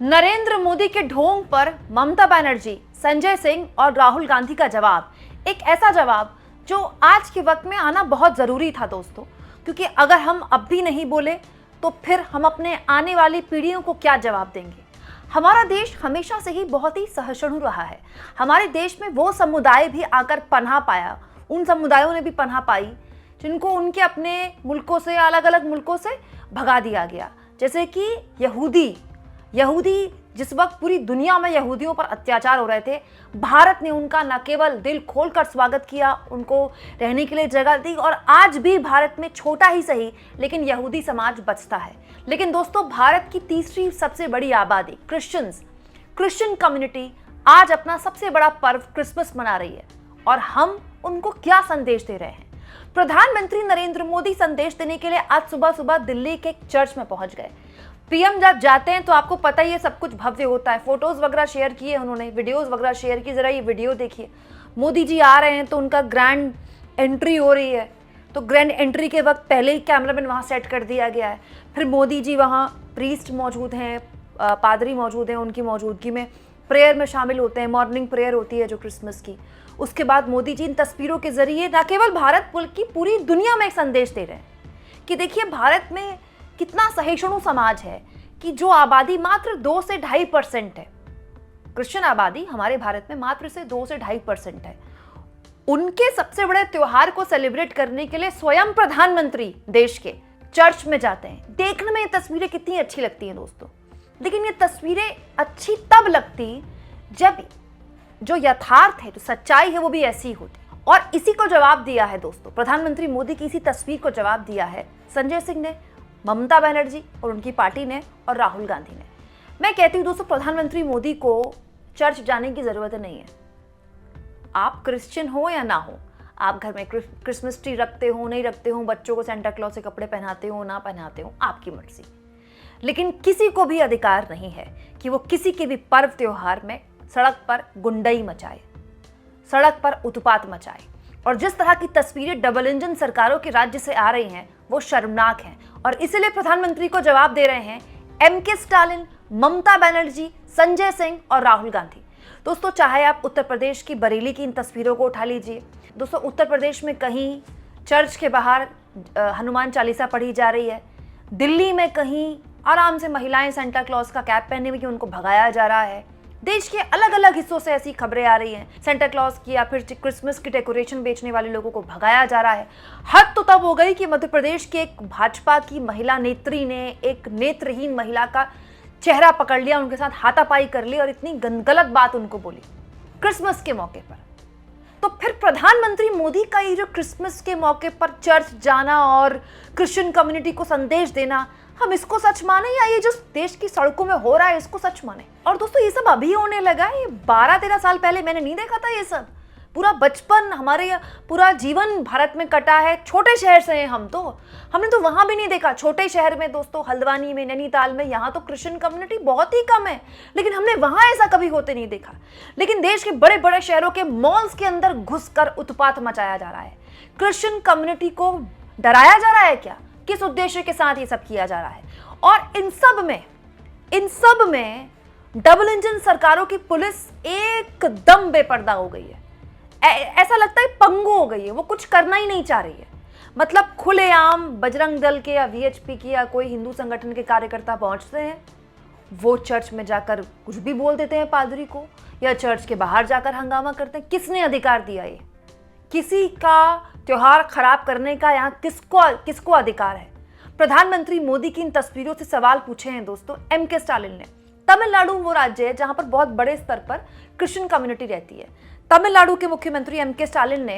नरेंद्र मोदी के ढोंग पर ममता बनर्जी, संजय सिंह और राहुल गांधी का जवाब, एक ऐसा जवाब जो आज के वक्त में आना बहुत ज़रूरी था दोस्तों, क्योंकि अगर हम अब भी नहीं बोले तो फिर हम अपने आने वाली पीढ़ियों को क्या जवाब देंगे। हमारा देश हमेशा से ही बहुत ही सहिष्णु रहा है। हमारे देश में वो समुदाय भी आकर पनाह पाया, उन समुदायों ने भी पनाह पाई जिनको उनके अपने मुल्कों से, अलग अलग मुल्कों से भगा दिया गया। जैसे कि यहूदी जिस वक्त पूरी दुनिया में यहूदियों पर अत्याचार हो रहे थे, भारत ने उनका न केवल दिल खोलकर स्वागत किया, उनको रहने के लिए जगह दी, और आज भी भारत में छोटा ही सही लेकिन यहूदी समाज बचता है। लेकिन दोस्तों, भारत की तीसरी सबसे बड़ी आबादी क्रिश्चियन कम्युनिटी आज अपना सबसे बड़ा पर्व क्रिसमस मना रही है, और हम उनको क्या संदेश दे रहे हैं। प्रधानमंत्री नरेंद्र मोदी संदेश देने के लिए आज सुबह सुबह दिल्ली के एक चर्च में पहुंच गए। पीएम जब जाते हैं तो आपको पता ही है सब कुछ भव्य होता है। फोटोज वगैरह शेयर किए उन्होंने, वीडियोस वगैरह शेयर की। जरा ये वीडियो देखिए, मोदी जी आ रहे हैं तो उनका ग्रैंड एंट्री हो रही है, तो ग्रैंड एंट्री के वक्त पहले ही कैमरामैन वहाँ सेट कर दिया गया है। फिर मोदी जी वहाँ, प्रीस्ट मौजूद हैं, पादरी मौजूद हैं, उनकी मौजूदगी में प्रेयर में शामिल होते हैं। मॉर्निंग प्रेयर होती है जो क्रिसमस की। उसके बाद मोदी जी इन तस्वीरों के जरिए न केवल भारत बल्कि पूरी दुनिया में एक संदेश दे रहे हैं कि देखिए भारत में कितना सहिष्णु समाज है, कि जो आबादी मात्र 2 से 2.5% है, क्रिश्चियन आबादी हमारे भारत में मात्र से 2 से 2.5% है। उनके सबसे बड़े त्योहार को सेलिब्रेट करने के लिए स्वयं प्रधानमंत्री देश के चर्च में जाते हैं। देखने में ये तस्वीरें कितनी अच्छी लगती हैं दोस्तों, लेकिन ये तस्वीरें अच्छी तब लगती जब जो यथार्थ है, जो सच्चाई है, वो भी ऐसी होती। और इसी को जवाब दिया है दोस्तों, प्रधानमंत्री मोदी की इसी तस्वीर को जवाब दिया है संजय सिंह ने, ममता बनर्जी और उनकी पार्टी ने, और राहुल गांधी ने। मैं कहती हूँ दोस्तों, प्रधानमंत्री मोदी को चर्च जाने की जरूरत नहीं है। आप क्रिश्चियन हो या ना हो, आप घर में क्रिसमस ट्री रखते हो, नहीं रखते हो, बच्चों को सेंटा क्लॉज से कपड़े पहनाते हो, ना पहनाते हो, आपकी मर्जी। लेकिन किसी को भी अधिकार नहीं है कि वो किसी के भी पर्व त्योहार में सड़क पर गुंडई मचाए, सड़क पर उत्पात मचाए। और जिस तरह की तस्वीरें डबल इंजन सरकारों के राज्य से आ रही हैं वो शर्मनाक हैं, और इसलिए प्रधानमंत्री को जवाब दे रहे हैं एमके स्टालिन, ममता बनर्जी, संजय सिंह और राहुल गांधी। दोस्तों, चाहे आप उत्तर प्रदेश की बरेली की इन तस्वीरों को उठा लीजिए। दोस्तों, उत्तर प्रदेश में कहीं चर्च के बाहर हनुमान चालीसा पढ़ी जा रही है, दिल्ली में कहीं आराम से महिलाएं सेंटा क्लॉज का कैप पहने हुए उनको भगाया जा रहा है। देश के अलग अलग हिस्सों से ऐसी खबरें आ रही हैं, सेंटा क्लॉज की या फिर क्रिसमस की डेकोरेशन बेचने वाले लोगों को भगाया जा रहा है। हद तो तब हो गई कि मध्य प्रदेश के एक भाजपा की महिला नेत्री ने एक नेत्रहीन महिला का चेहरा पकड़ लिया, उनके साथ हाथापाई कर ली और इतनी गलत बात उनको बोली क्रिसमस के मौके पर। तो फिर प्रधानमंत्री मोदी का ये जो क्रिसमस के मौके पर चर्च जाना और क्रिश्चियन कम्युनिटी को संदेश देना, हम इसको सच माने या ये जो देश की सड़कों में हो रहा है इसको सच माने। और दोस्तों, ये सब अभी होने लगा है, ये 12-13 साल पहले मैंने नहीं देखा था ये सब। पूरा बचपन, हमारे पूरा जीवन भारत में कटा है। छोटे शहर से हैं हम, तो हमने तो वहां भी नहीं देखा। छोटे शहर में दोस्तों, हल्द्वानी में, नैनीताल में, यहाँ तो क्रिश्चियन कम्युनिटी बहुत ही कम है, लेकिन हमने वहां ऐसा कभी होते नहीं देखा। लेकिन देश के बड़े बड़े शहरों के मॉल्स के अंदर घुसकर उत्पात मचाया जा रहा है। क्रिश्चियन कम्युनिटी को डराया जा रहा है क्या? किस उद्देश्य के साथ ये सब किया जा रहा है? और इन सब में डबल इंजन सरकारों की पुलिस एकदम बेपर्दा हो गई है। ऐसा लगता है पंगु हो गई है, वो कुछ करना ही नहीं चाह रही है। मतलब खुलेआम बजरंग दल के या वीएचपी के या कोई हिंदू संगठन के कार्यकर्ता पहुंचते हैं, वो चर्च में जाकर कुछ भी बोल देते हैं पादरी को, या चर्च के बाहर जाकर हंगामा करते हैं। किसने अधिकार दिया? ये किसी का त्योहार खराब करने का यहाँ किसको अधिकार है? प्रधानमंत्री मोदी की इन तस्वीरों से सवाल पूछे हैं दोस्तों एमके स्टालिन ने। तमिलनाडु वो राज्य है जहां पर बहुत बड़े स्तर पर क्रिश्चियन कम्युनिटी रहती है। तमिलनाडु के मुख्यमंत्री एमके स्टालिन ने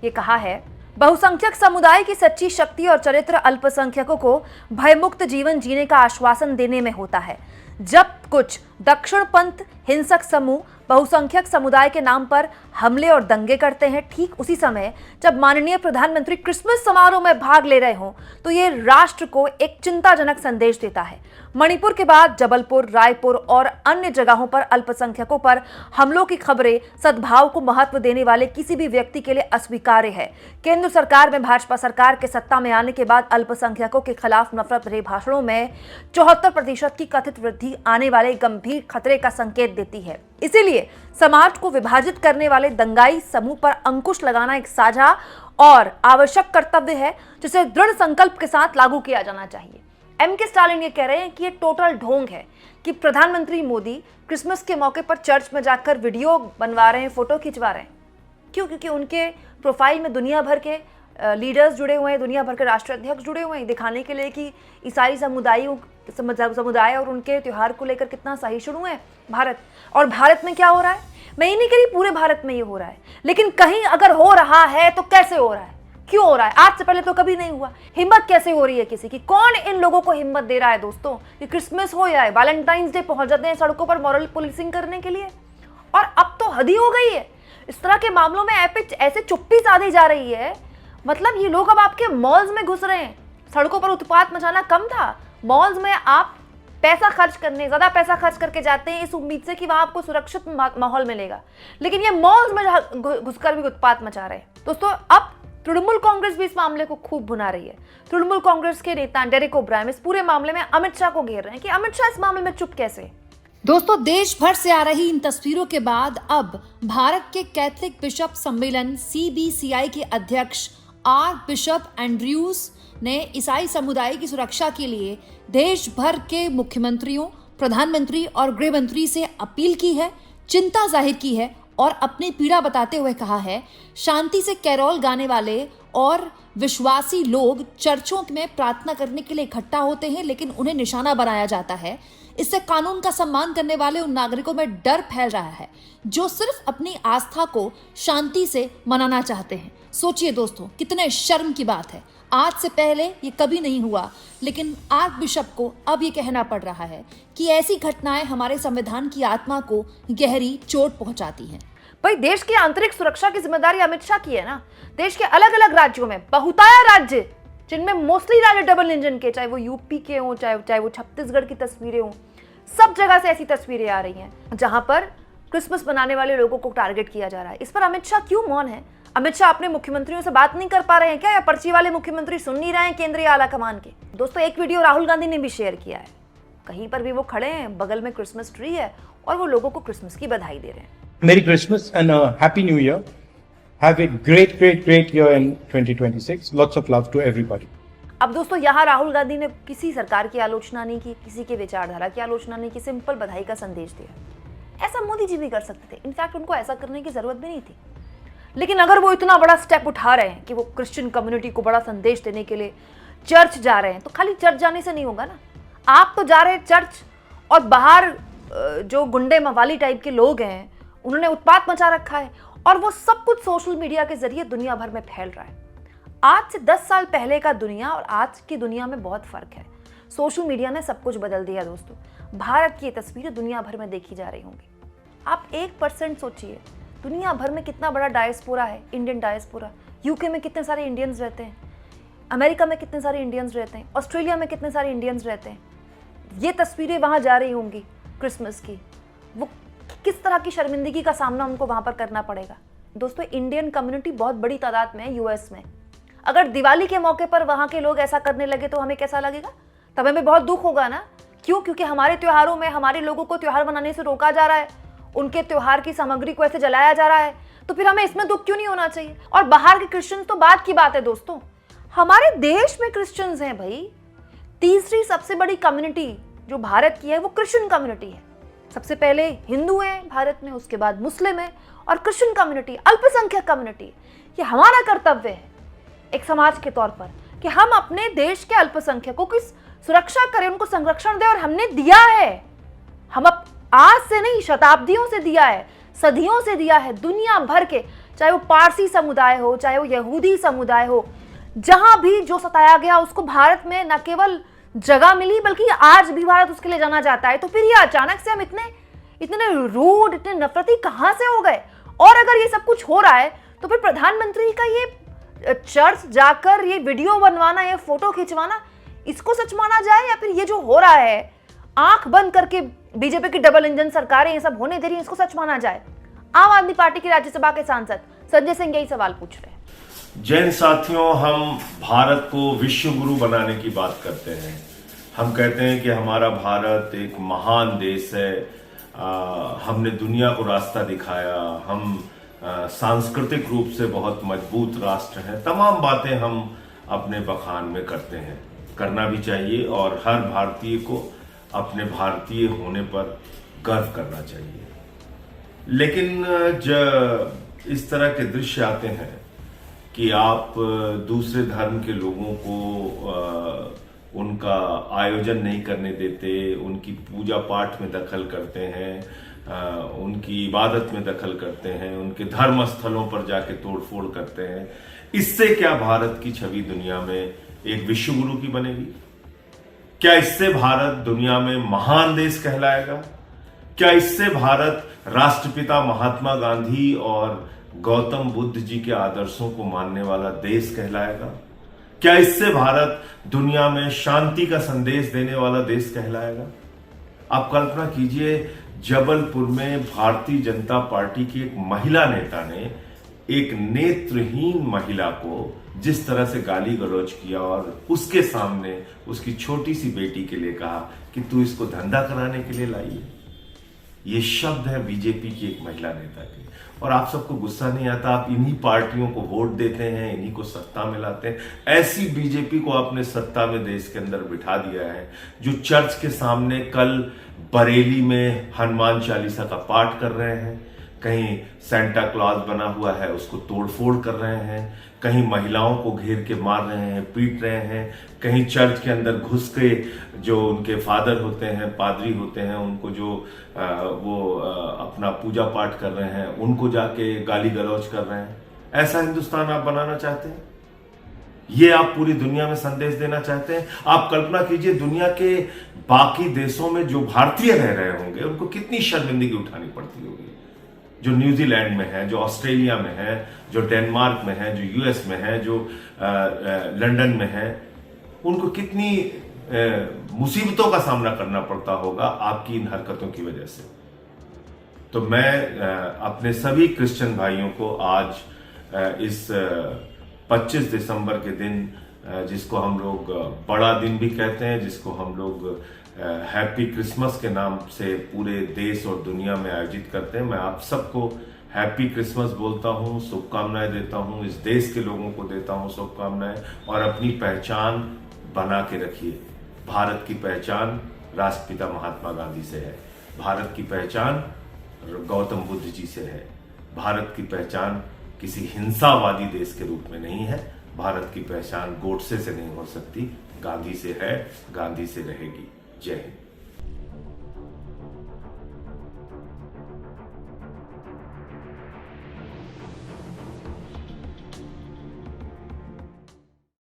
ये कहा है, बहुसंख्यक समुदाय की सच्ची शक्ति और चरित्र अल्पसंख्यकों को भयमुक्त जीवन जीने का आश्वासन देने में होता है। जब कुछ दक्षिणपंथ हिंसक समूह बहुसंख्यक समुदाय के नाम पर हमले और दंगे करते हैं, ठीक उसी समय जब माननीय प्रधानमंत्री क्रिसमस समारोह में भाग ले रहे हों, तो ये राष्ट्र को एक चिंताजनक संदेश देता है। मणिपुर के बाद जबलपुर, रायपुर और अन्य जगहों पर अल्पसंख्यकों पर हमलों की खबरें सद्भाव को महत्व देने वाले किसी भी व्यक्ति के लिए अस्वीकार्य है। केंद्र सरकार में भाजपा सरकार के सत्ता में आने के बाद अल्पसंख्यकों के खिलाफ नफरत भरे भाषणों में 74% की कथित वृद्धि आने वाली वाले गंभीर खतरे का संकेत देती है। इसीलिए समाज को विभाजित करने वाले दंगाई समूह पर अंकुश लगाना एक साझा और आवश्यक कर्तव्य है, जिसे दृढ़ संकल्प के साथ लागू किया जाना चाहिए। के स्टालिन ये कह रहे हैं कि ये टोटल ढोंग है कि प्रधानमंत्री मोदी क्रिसमस के मौके पर चर्च में जाकर वीडियो बनवा रहे हैं, फोटो खिंचवा रहे हैं। क्यों? क्योंकि उनके प्रोफाइल में दुनिया भर के लीडर्स जुड़े हुए हैं, दुनिया भर के राष्ट्राध्यक्ष जुड़े हुए हैं, दिखाने के लिए कि ईसाई समुदाय और उनके त्यौहार को लेकर कितना सहिष्णु है भारत। और भारत में क्या हो रहा है? मैं ये नहीं कह रही पूरे भारत में ये हो रहा है, लेकिन कहीं अगर हो रहा है तो कैसे हो रहा है, क्यों हो रहा है? आज से पहले तो कभी नहीं हुआ। हिम्मत कैसे हो रही है किसी की? कौन इन लोगों को हिम्मत दे रहा है दोस्तों कि क्रिसमस हो या वैलेंटाइंस डे पहुंच जाते हैं सड़कों पर मॉरल पुलिसिंग करने के लिए? और अब तो हद ही हो गई है। इस तरह के मामलों में ऐसे चुप्पी साधी जा रही है। मतलब ये लोग अब आपके मॉल्स में घुस रहे हैं। सड़कों पर उत्पात मचाना कम था, मॉल्स में आप ज्यादा पैसा खर्च करके जाते हैं इस उम्मीद से कि वहां आपको सुरक्षित माहौल मिलेगा, लेकिन ये मॉल्स में घुसकर भी उत्पात मचा रहे हैं। दोस्तों, अब तृणमूल कांग्रेस भी इस मामले को खूब भुना रही है। तृणमूल कांग्रेस के नेता डेरेक ओब्रायन इस पूरे मामले में अमित शाह को घेर रहे हैं कि अमित शाह इस मामले में चुप कैसे। दोस्तों, देश भर से आ रही इन तस्वीरों के बाद अब भारत के कैथलिक बिशप सम्मेलन CBCI के अध्यक्ष आर्क बिशप एंड्रयूज ने ईसाई समुदाय की सुरक्षा के लिए देश भर के मुख्यमंत्रियों, प्रधानमंत्री और गृह मंत्री से अपील की है, चिंता जाहिर की है और अपनी पीड़ा बताते हुए कहा है, शांति से कैरोल गाने वाले और विश्वासी लोग चर्चों में प्रार्थना करने के लिए इकट्ठा होते हैं, लेकिन उन्हें निशाना बनाया जाता है। इससे कानून का सम्मान करने वाले उन नागरिकों में डर फैल रहा है जो सिर्फ अपनी आस्था को शांति से मनाना चाहते हैं। सोचिए दोस्तों, कितने शर्म की बात है। आज से पहले ये कभी नहीं हुआ, लेकिन आर्क बिशप को अब ये कहना पड़ रहा है कि ऐसी घटनाएं हमारे संविधान की आत्मा को गहरी चोट पहुंचाती हैं। भाई, देश की आंतरिक सुरक्षा की जिम्मेदारी अमित शाह की है ना। देश के अलग अलग राज्यों में बहुताया राज्य, जिनमें मोस्टली राज्य डबल इंजन के, चाहे वो यूपी के हों, चाहे वो छत्तीसगढ़ की तस्वीरें हों, सब जगह से ऐसी तस्वीरें आ रही हैं जहां पर क्रिसमस मनाने वाले लोगों को टारगेट किया जा रहा है। इस पर अमित शाह क्यों मौन है? अमित शाह अपने मुख्यमंत्रियों से बात नहीं कर पा रहे हैं क्या, या पर्ची वाले मुख्यमंत्री सुन नहीं रहे हैं केंद्रीय आला कमान के? दोस्तों, एक वीडियो राहुल गांधी ने भी शेयर किया है। कहीं पर भी वो खड़े हैं, बगल में क्रिसमस ट्री है और वो लोगों को क्रिसमस की बधाई दे रहे हैं। Merry Christmas and a Happy New Year. Have a great year in 2026. Lots of love to everybody. अब दोस्तों, यहाँ राहुल गांधी ने किसी सरकार की आलोचना नहीं की, किसी की विचारधारा की आलोचना नहीं की, सिंपल बधाई का संदेश दिया। ऐसा मोदी जी भी कर सकते थे। इनफैक्ट उनको ऐसा करने की जरूरत भी नहीं थी। लेकिन अगर वो इतना बड़ा स्टेप उठा रहे हैं कि वो क्रिश्चियन कम्युनिटी को बड़ा संदेश देने के लिए चर्च जा रहे हैं, तो खाली चर्च जाने से नहीं होगा ना। आप तो जा रहे हैं चर्च, और बाहर जो गुंडे मवाली टाइप के लोग हैं उन्होंने उत्पात मचा रखा है, और वो सब कुछ सोशल मीडिया के जरिए दुनिया भर में फैल रहा है। आज से 10 साल पहले का दुनिया और आज की दुनिया में बहुत फर्क है। सोशल मीडिया ने सब कुछ बदल दिया दोस्तों। भारत की तस्वीरें दुनिया भर में देखी जा रही होंगी। आप 1% सोचिए, दुनिया भर में कितना बड़ा डायस्पोरा है, इंडियन डायस्पोरा। यूके में कितने सारे इंडियंस रहते हैं, अमेरिका में कितने सारे इंडियंस रहते हैं, ऑस्ट्रेलिया में कितने सारे इंडियंस रहते हैं। ये तस्वीरें वहाँ जा रही होंगी क्रिसमस की, वो किस तरह की शर्मिंदगी का सामना उनको वहाँ पर करना पड़ेगा। दोस्तों, इंडियन कम्युनिटी बहुत बड़ी तादाद में है यूएस में। अगर दिवाली के मौके पर वहाँ के लोग ऐसा करने लगे तो हमें कैसा लगेगा? तब हमें बहुत दुख होगा ना। क्यों? क्योंकि हमारे त्योहारों में हमारे लोगों को त्योहार मनाने से रोका जा रहा है, उनके त्योहार की सामग्री को ऐसे जलाया जा रहा है, तो फिर हमें इसमें दुख क्यों नहीं होना चाहिए? और बाहर के क्रिश्चियंस तो बात की बात है दोस्तों, हमारे देश में क्रिश्चियंस हैं भाई। तीसरी सबसे बड़ी कम्युनिटी जो भारत की है वो क्रिश्चियन कम्युनिटी है। सबसे पहले हिंदू हैं भारत में, उसके बाद मुस्लिम है, और क्रिश्चियन कम्युनिटी अल्पसंख्यक कम्युनिटी। ये हमारा कर्तव्य है एक समाज के तौर पर कि हम अपने देश के अल्पसंख्यकों की सुरक्षा करें, उनको संरक्षण दें, और हमने दिया है। हम अब आज से नहीं, शताब्दियों से दिया है, सदियों से दिया है। दुनिया भर के, चाहे वो पारसी समुदाय हो, चाहे वो यहूदी समुदाय हो, जहां भी जो सताया गया उसको भारत में न केवल जगह मिली बल्कि आज भी भारत उसके लिए जाना जाता है। तो फिर ये अचानक से हम इतने रूड, इतने नफरती कहां से हो गए? और अगर ये सब कुछ हो रहा है तो फिर प्रधानमंत्री का ये चर्च जाकर ये वीडियो बनवाना, ये फोटो खिंचवाना, इसको सच माना जाए, या फिर ये जो हो रहा है आंख बंद करके बीजेपी की डबल इंजन सरकारें ये सब होने दे रही है, इसको सच माना जाए? आम आदमी पार्टी के राज्यसभा के सांसद संजय सिंह यही सवाल पूछ रहे हैं। जैन साथियों, हम भारत को विश्व गुरु बनाने की बात करते हैं, हम कहते हैं कि हमारा भारत एक महान देश है, हमने दुनिया को रास्ता दिखाया, हम सांस्कृतिक रूप से बहुत मजबूत राष्ट्र हैं। तमाम बातें हम अपने बखान में करते हैं, करना भी चाहिए, और हर भारतीय को अपने भारतीय होने पर गर्व करना चाहिए। लेकिन जब इस तरह के दृश्य आते हैं कि आप दूसरे धर्म के लोगों को उनका आयोजन नहीं करने देते, उनकी पूजा पाठ में दखल करते हैं, उनकी इबादत में दखल करते हैं, उनके धर्म स्थलों पर जाके तोड़फोड़ करते हैं, इससे क्या भारत की छवि दुनिया में एक विश्व गुरु की बनेगी? क्या इससे भारत दुनिया में महान देश कहलाएगा? क्या इससे भारत राष्ट्रपिता महात्मा गांधी और गौतम बुद्ध जी के आदर्शों को मानने वाला देश कहलाएगा? क्या इससे भारत दुनिया में शांति का संदेश देने वाला देश कहलाएगा? आप कल्पना कीजिए, जबलपुर में भारतीय जनता पार्टी की एक महिला नेता ने एक नेत्रहीन महिला को जिस तरह से गाली गलौज किया और उसके सामने उसकी छोटी सी बेटी के लिए कहा कि तू इसको धंधा कराने के लिए लाई है। ये शब्द है बीजेपी की एक महिला नेता के, और आप सबको गुस्सा नहीं आता? आप इन्हीं पार्टियों को वोट देते हैं, इन्हीं को सत्ता में लाते हैं। ऐसी बीजेपी को आपने सत्ता में देश के अंदर बिठा दिया है, जो चर्च के सामने कल बरेली में हनुमान चालीसा का पाठ कर रहे हैं, कहीं सेंटा क्लॉज बना हुआ है उसको तोड़फोड़ कर रहे हैं, कहीं महिलाओं को घेर के मार रहे हैं, पीट रहे हैं, कहीं चर्च के अंदर घुस के जो उनके फादर होते हैं, पादरी होते हैं, उनको जो अपना पूजा पाठ कर रहे हैं उनको जाके गाली गलौज कर रहे हैं। ऐसा हिंदुस्तान आप बनाना चाहते हैं? ये आप पूरी दुनिया में संदेश देना चाहते हैं? आप कल्पना कीजिए, दुनिया के बाकी देशों में जो भारतीय रह रहे होंगे उनको कितनी शर्मिंदगी उठानी पड़ती होगी। जो न्यूजीलैंड में है, जो ऑस्ट्रेलिया में है, जो डेनमार्क में है, जो यूएस में है, जो लंदन में है, उनको कितनी मुसीबतों का सामना करना पड़ता होगा आपकी इन हरकतों की वजह से। तो मैं अपने सभी क्रिश्चियन भाइयों को आज इस 25 दिसंबर के दिन, जिसको हम लोग बड़ा दिन भी कहते हैं, जिसको हम लोग हैप्पी क्रिसमस के नाम से पूरे देश और दुनिया में आयोजित करते हैं, मैं आप सबको हैप्पी क्रिसमस बोलता हूं, शुभकामनाएं देता हूं, इस देश के लोगों को देता हूं शुभकामनाएं। और अपनी पहचान बना के रखिए। भारत की पहचान राष्ट्रपिता महात्मा गांधी से है, भारत की पहचान गौतम बुद्ध जी से है, भारत की पहचान किसी हिंसावादी देश के रूप में नहीं है, भारत की पहचान गोडसे से नहीं हो सकती, गांधी से है, गांधी से रहेगी। जय हिंद।